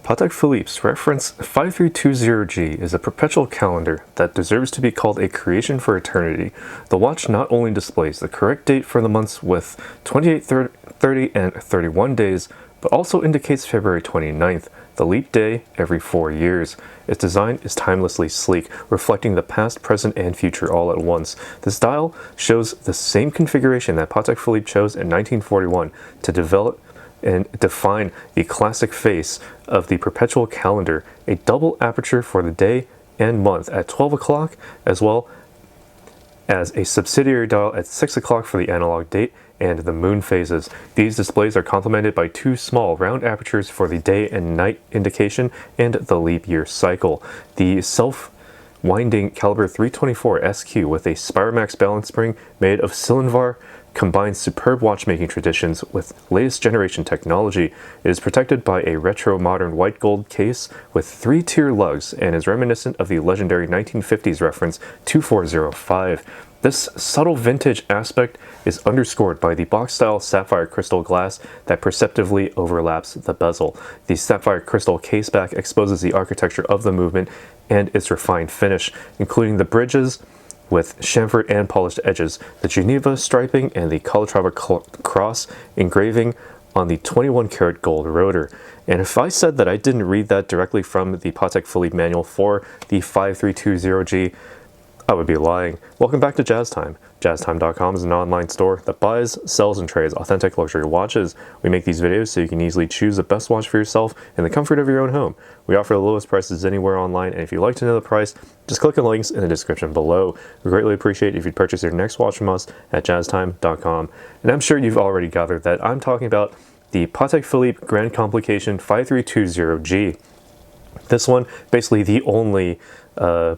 Patek Philippe's reference 5320G is a perpetual calendar that deserves to be called a creation for eternity. The watch not only displays the correct date for the months with 28, 30, and 31 days, but also indicates February 29th, the leap day, every 4 years. Its design is timelessly sleek, reflecting the past, present, and future all at once. This dial shows the same configuration that Patek Philippe chose in 1941 to develop and define the classic face of the perpetual calendar, a double aperture for the day and month at 12 o'clock, as well as a subsidiary dial at 6 o'clock for the analog date and the moon phases. These displays are complemented by two small round apertures for the day and night indication and the leap year cycle. The self-winding caliber 324 SQ with a Spiramax balance spring made of Silvanvar combines superb watchmaking traditions with latest generation technology. It is protected by a retro modern white gold case with 3-tier lugs and is reminiscent of the legendary 1950s reference 2405. This subtle vintage aspect is underscored by the box-style sapphire crystal glass that perceptively overlaps the bezel. The sapphire crystal caseback exposes the architecture of the movement and its refined finish, including the bridges with chamfered and polished edges, the Geneva striping, and the Calatrava cross engraving on the 21-karat gold rotor. And if I said that I didn't read that directly from the Patek Philippe manual for the 5320G, I would be lying. Welcome back to Jazz Time. JazzTime.com is an online store that buys, sells, and trades authentic luxury watches. We make these videos so you can easily choose the best watch for yourself in the comfort of your own home. We offer the lowest prices anywhere online, and if you'd like to know the price, just click on the links in the description below. We greatly appreciate if you'd purchase your next watch from us at JazzTime.com. And I'm sure you've already gathered that I'm talking about the Patek Philippe Grand Complication 5320G. This one, basically the only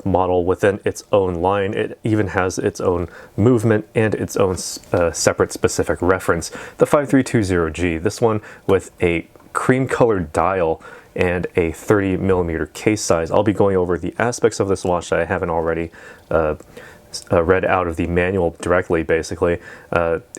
model within its own line. It even has its own movement and its own separate specific reference. The 5320G, this one with a cream colored dial and a 30mm case size. I'll be going over the aspects of this watch that I haven't already read out of the manual directly, basically,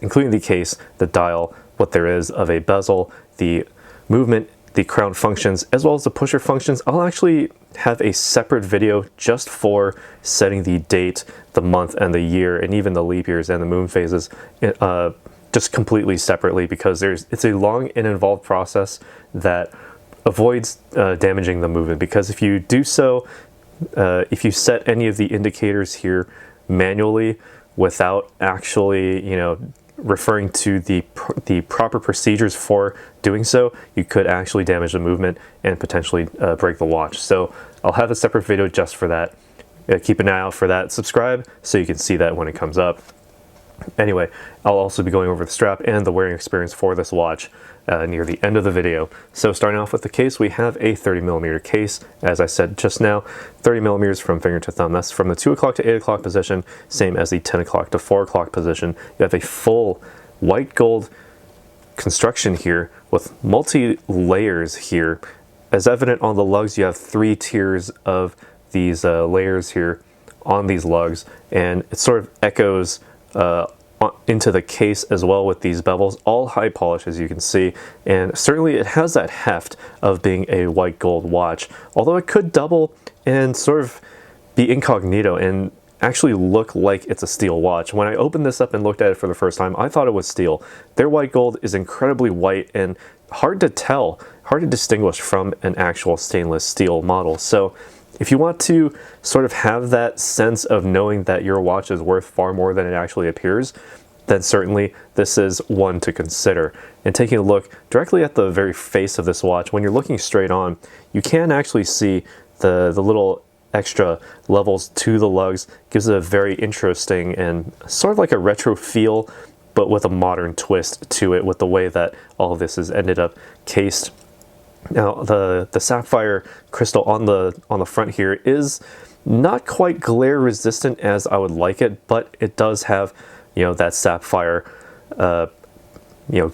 including the case, the dial, what there is of a bezel, the movement, the crown functions, as well as the pusher functions. I'll actually have a separate video just for setting the date, the month, and the year, and even the leap years and the moon phases, just completely separately, because it's a long and involved process that avoids damaging the movement. Because if you do so, if you set any of the indicators here manually without actually, referring to the proper procedures for doing so, you could actually damage the movement and potentially break the watch. So I'll have a separate video just for that. Keep an eye out for that. Subscribe so you can see that when it comes up. Anyway, I'll also be going over the strap and the wearing experience for this watch near the end of the video. So starting off with the case, we have a 30mm case. As I said just now, 30mm from finger to thumb. That's from the 2 o'clock to 8 o'clock position, same as the 10 o'clock to 4 o'clock position. You have a full white gold construction here with multi-layers here. As evident on the lugs, you have 3 tiers of these layers here on these lugs, and it sort of echoes into the case as well with these bevels, all high polish as you can see, and certainly it has that heft of being a white gold watch, although it could double and sort of be incognito and actually look like it's a steel watch. When I opened this up and looked at it for the first time, I thought it was steel. Their white gold is incredibly white and hard to tell, hard to distinguish from an actual stainless steel model. So if you want to sort of have that sense of knowing that your watch is worth far more than it actually appears, then certainly this is one to consider. And taking a look directly at the very face of this watch, when you're looking straight on, you can actually see the little extra levels to the lugs. Gives it a very interesting and sort of like a retro feel, but with a modern twist to it with the way that all of this has ended up cased. Now the sapphire crystal on the front here is not quite glare resistant as I would like it, but it does have that sapphire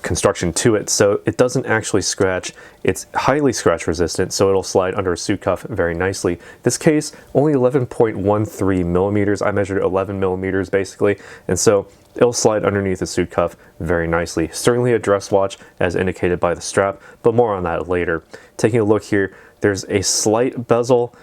construction to it, so it doesn't actually scratch. It's highly scratch resistant, so it'll slide under a suit cuff very nicely. This case, only 11.13 millimeters. I measured 11 millimeters basically, and so it'll slide underneath the suit cuff very nicely. Certainly a dress watch as indicated by the strap, but more on that later. Taking a look here, There's a slight bezel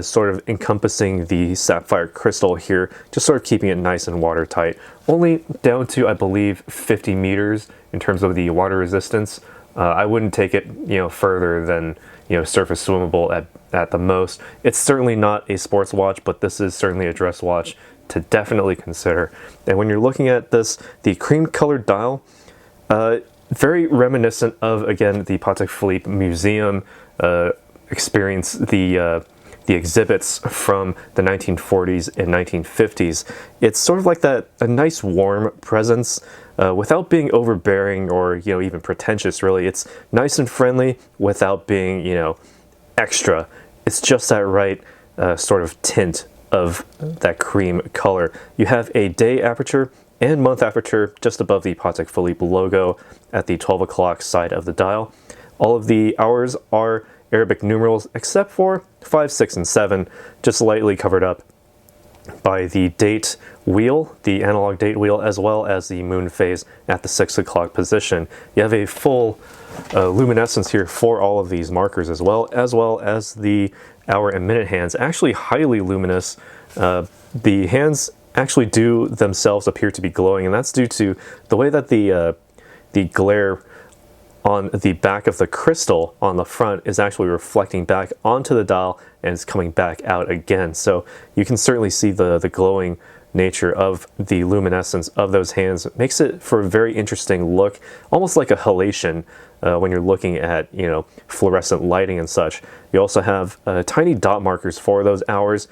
sort of encompassing the sapphire crystal here, just sort of keeping it nice and watertight. Only down to, I believe, 50 meters in terms of the water resistance. I wouldn't take it, further than, surface swimmable at the most. It's certainly not a sports watch, but this is certainly a dress watch to definitely consider. And when you're looking at this, the cream colored dial, very reminiscent of, again, the Patek Philippe Museum experience, the exhibits from the 1940s and 1950s. It's sort of like that, a nice warm presence without being overbearing or, even pretentious, really. It's nice and friendly without being, extra. It's just that right sort of tint of that cream color. You have a day aperture and month aperture just above the Patek Philippe logo at the 12 o'clock side of the dial. All of the hours are Arabic numerals except for 5, 6, and 7, just lightly covered up by the date wheel, the analog date wheel, as well as the moon phase at the 6 o'clock position. You have a full luminescence here for all of these markers as well as the hour and minute hands, actually highly luminous. The hands actually do themselves appear to be glowing, and that's due to the way that the glare on the back of the crystal on the front is actually reflecting back onto the dial and it's coming back out again. So you can certainly see the glowing nature of the luminescence of those hands. It makes it for a very interesting look, almost like a halation when you're looking at, fluorescent lighting and such. You also have tiny dot markers for those hours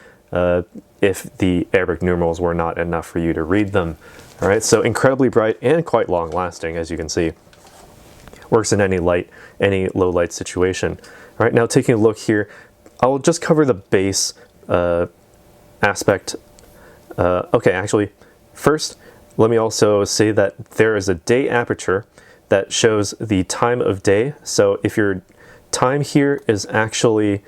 if the Arabic numerals were not enough for you to read them. All right, so incredibly bright and quite long lasting, as you can see. Works in any low light situation. All right, now taking a look here, I'll just cover the base aspect. Okay, actually, first, let me also say that there is a day aperture that shows the time of day. So if your time here is actually,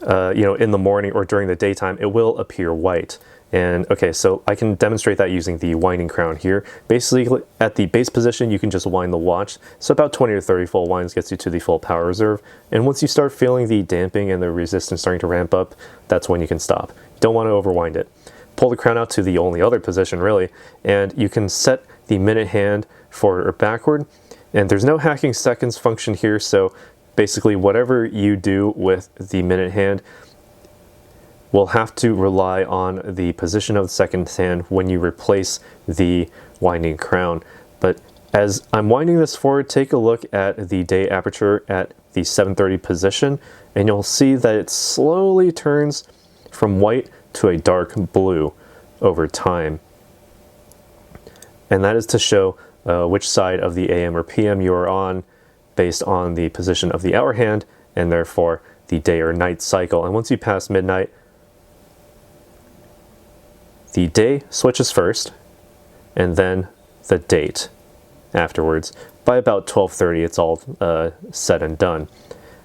in the morning or during the daytime, it will appear white. And okay, so I can demonstrate that using the winding crown here. Basically, at the base position, you can just wind the watch. So about 20 or 30 full winds gets you to the full power reserve. And once you start feeling the damping and the resistance starting to ramp up, that's when you can stop. Don't want to overwind it. Pull the crown out to the only other position, really, and you can set the minute hand forward or backward. And there's no hacking seconds function here, so basically whatever you do with the minute hand, we'll have to rely on the position of the second hand when you replace the winding crown. But as I'm winding this forward, take a look at the day aperture at the 7:30 position, and you'll see that it slowly turns from white to a dark blue over time. And that is to show which side of the AM or PM you are on based on the position of the hour hand and therefore the day or night cycle. And once you pass midnight, the day switches first, and then the date afterwards. By about 12:30, it's all said and done.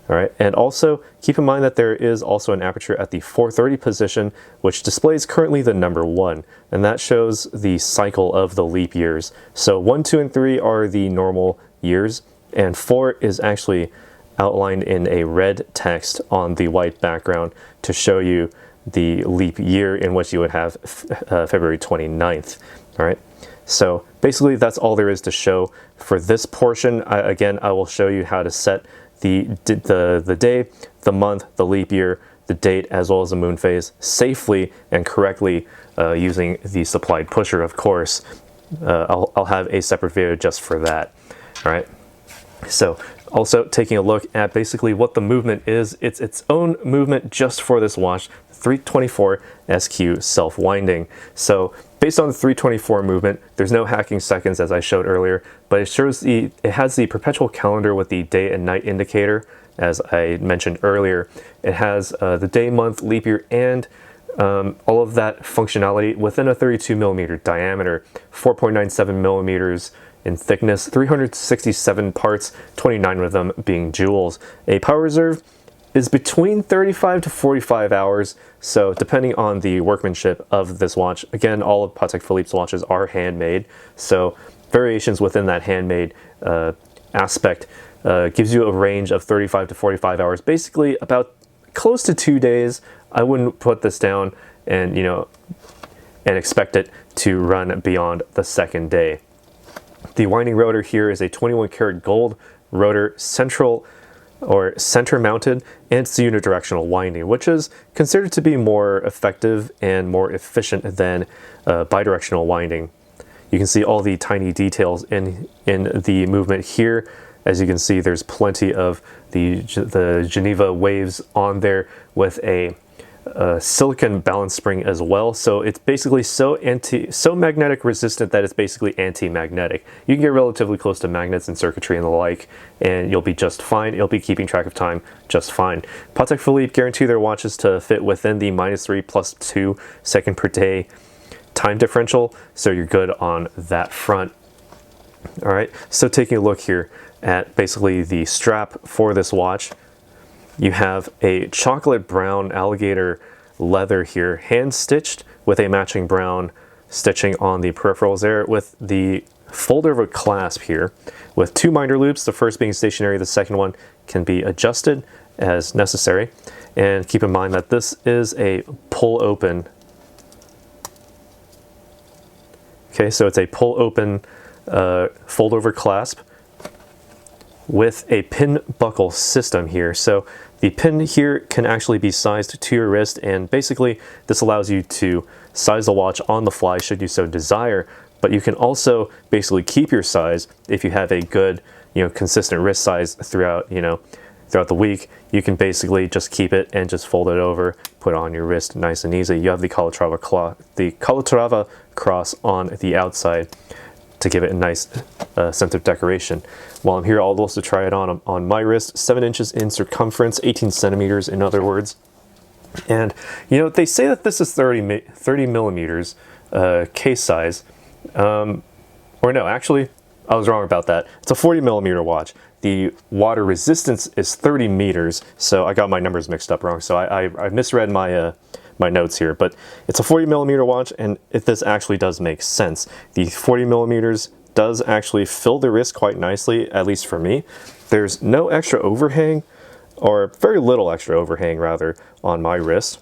All right, and also keep in mind that there is also an aperture at the 4:30 position, which displays currently the number 1, and that shows the cycle of the leap years. So 1, 2, and 3 are the normal years, and 4 is actually outlined in a red text on the white background to show you the leap year in which you would have February 29th. All right, so basically that's all there is to show for this portion. Again, I will show you how to set the day, the month, the leap year, the date, as well as the moon phase safely and correctly using the supplied pusher, of course. I'll have a separate video just for that. All right, so also taking a look at basically what the movement is. It's its own movement just for this watch, 324 SQ self-winding. So based on the 324 movement, there's no hacking seconds as I showed earlier, but it has the perpetual calendar with the day and night indicator, as I mentioned earlier. It has the day, month, leap year, and all of that functionality within a 32 millimeter diameter, 4.97 millimeters in thickness, 367 parts, 29 of them being jewels. A power reserve is between 35 to 45 hours, so depending on the workmanship of this watch. Again, all of Patek Philippe's watches are handmade, so variations within that handmade aspect Gives you a range of 35 to 45 hours, basically about close to 2 days. I wouldn't put this down and, and expect it to run beyond the second day. The winding rotor here is a 21 karat gold rotor, center mounted, and it's unidirectional winding, which is considered to be more effective and more efficient than bidirectional winding. You can see all the tiny details in the movement here. As you can see, there's plenty of the Geneva waves on there with a silicon balance spring as well. So it's basically so magnetic resistant that it's basically anti-magnetic. You can get relatively close to magnets and circuitry and the like, and you'll be just fine. You'll be keeping track of time just fine. Patek Philippe guarantee their watches to fit within the -3 +2 second per day time differential, so you're good on that front. All right, so taking a look here at basically the strap for this watch, you have a chocolate brown alligator leather here, hand stitched with a matching brown stitching on the peripherals there, with the fold over clasp here with 2 minder loops, the first being stationary, the second one can be adjusted as necessary. And keep in mind that this is a pull open. Okay, so it's a pull open fold over clasp with a pin buckle system here. So the pin here can actually be sized to your wrist, and basically this allows you to size the watch on the fly should you so desire, but you can also basically keep your size if you have a good, consistent wrist size throughout, throughout the week. You can basically just keep it and just fold it over, put it on your wrist nice and easy. You have the Calatrava cross on the outside to give it a nice sense of decoration. While I'm here, I'll also try it on my wrist. 7 inches in circumference, 18 centimeters in other words. And they say that this is 30 millimeters case size. Or no, actually, I was wrong about that. It's a 40 millimeter watch. The water resistance is 30 meters, so I got my numbers mixed up wrong. So I misread my my notes here, but it's a 40 millimeter watch, and if this actually does make sense. The 40 millimeters does actually fill the wrist quite nicely, at least for me. There's no extra overhang, or very little extra overhang rather, on my wrist.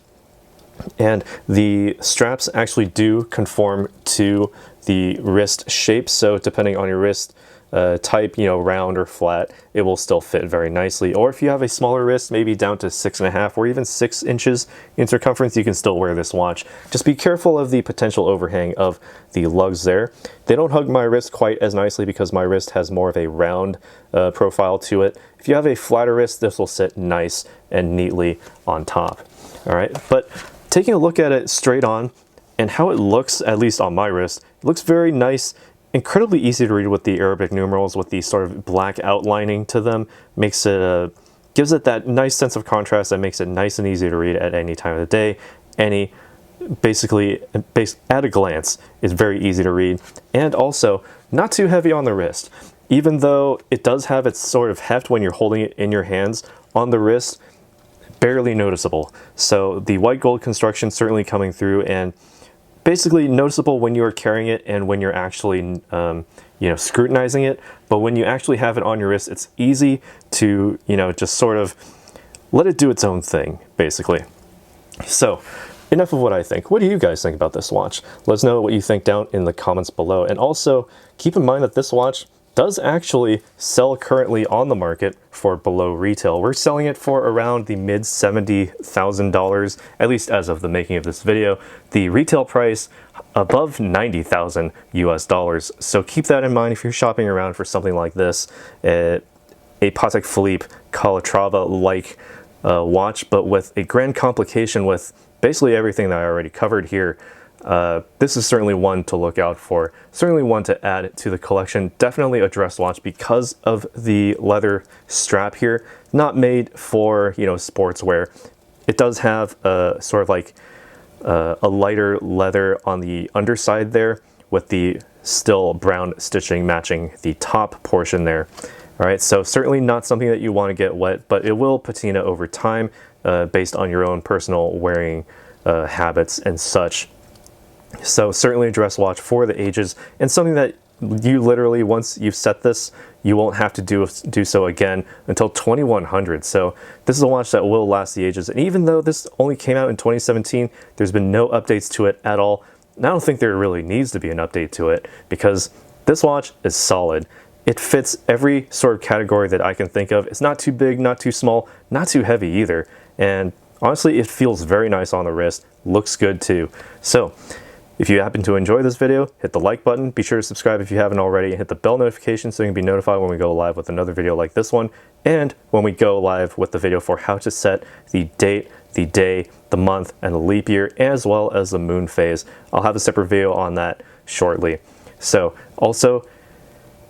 And the straps actually do conform to the wrist shape, so depending on your wrist type, round or flat, it will still fit very nicely. Or if you have a smaller wrist, maybe down to 6.5 or even 6 inches in circumference, you can still wear this watch. Just be careful of the potential overhang of the lugs there. They don't hug my wrist quite as nicely because my wrist has more of a round profile to it. If you have a flatter wrist, this will sit nice and neatly on top. All right, but taking a look at it straight on and how it looks, at least on my wrist, it looks very nice. Incredibly easy to read with the Arabic numerals, with the sort of black outlining to them. Makes it gives it that nice sense of contrast that makes it nice and easy to read at any time of the day. At a glance, it's very easy to read, and also not too heavy on the wrist. Even though it does have its sort of heft when you're holding it in your hands, on the wrist, barely noticeable. So the white gold construction certainly coming through, and basically noticeable when you are carrying it and when you're actually scrutinizing it. But when you actually have it on your wrist, it's easy to just sort of let it do its own thing, basically. So enough of what I think. What do you guys think about this watch? Let us know what you think down in the comments below. And also keep in mind that this watch does actually sell currently on the market for below retail. We're selling it for around the mid $70,000, at least as of the making of this video. The retail price above 90,000 US dollars. So keep that in mind if you're shopping around for something like this, a Patek Philippe Calatrava-like watch, but with a grand complication with basically everything that I already covered here. This is certainly one to look out for, certainly one to add to the collection. Definitely a dress watch because of the leather strap here, not made for, sportswear. It does have a sort of like a lighter leather on the underside there, with the still brown stitching matching the top portion there. All right, so certainly not something that you want to get wet, but it will patina over time based on your own personal wearing habits and such. So certainly a dress watch for the ages, and something that you literally, once you've set this, you won't have to do so again until 2100. So this is a watch that will last the ages. And even though this only came out in 2017, there's been no updates to it at all. And I don't think there really needs to be an update to it, because this watch is solid. It fits every sort of category that I can think of. It's not too big, not too small, not too heavy either. And honestly, it feels very nice on the wrist. Looks good too. So if you happen to enjoy this video, hit the like button. Be sure to subscribe if you haven't already, and hit the bell notification so you can be notified when we go live with another video like this one, and when we go live with the video for how to set the date, the day, the month, and the leap year, as well as the moon phase. I'll have a separate video on that shortly. So also,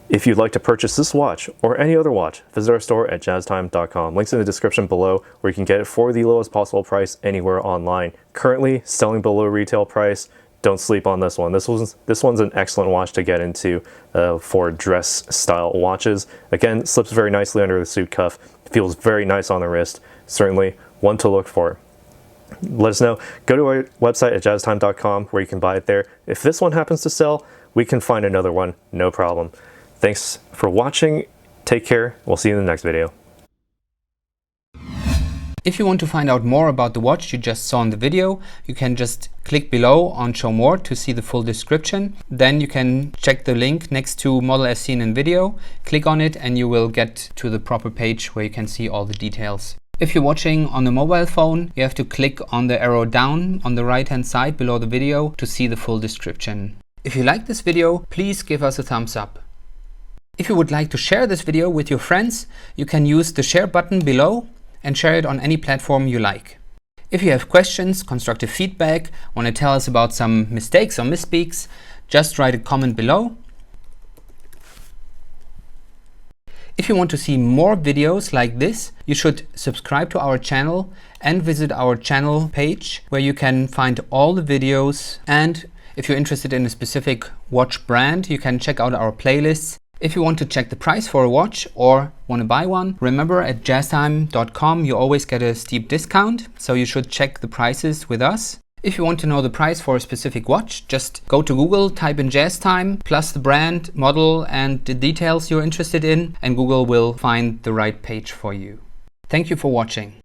if you'd like to purchase this watch or any other watch, visit our store at jazztime.com. Links in the description below, where you can get it for the lowest possible price anywhere online. Currently selling below retail price. Don't sleep on this one. This one's an excellent watch to get into for dress style watches. Again, slips very nicely under the suit cuff. Feels very nice on the wrist. Certainly one to look for. Let us know. Go to our website at jazztime.com, where you can buy it there. If this one happens to sell, we can find another one, no problem. Thanks for watching. Take care. We'll see you in the next video. If you want to find out more about the watch you just saw in the video, you can just click below on Show More to see the full description. Then you can check the link next to model as seen in video, click on it, and you will get to the proper page where you can see all the details. If you're watching on a mobile phone, you have to click on the arrow down on the right hand side below the video to see the full description. If you like this video, please give us a thumbs up. If you would like to share this video with your friends, you can use the share button below and share it on any platform you like. If you have questions, constructive feedback, want to tell us about some mistakes or misspeaks, just write a comment below. If you want to see more videos like this, you should subscribe to our channel and visit our channel page, where you can find all the videos. And if you're interested in a specific watch brand, you can check out our playlists. If you want to check the price for a watch or want to buy one, remember at jazztime.com you always get a steep discount, so you should check the prices with us. If you want to know the price for a specific watch, just go to Google, type in JazzTime, plus the brand, model, and the details you're interested in, and Google will find the right page for you. Thank you for watching.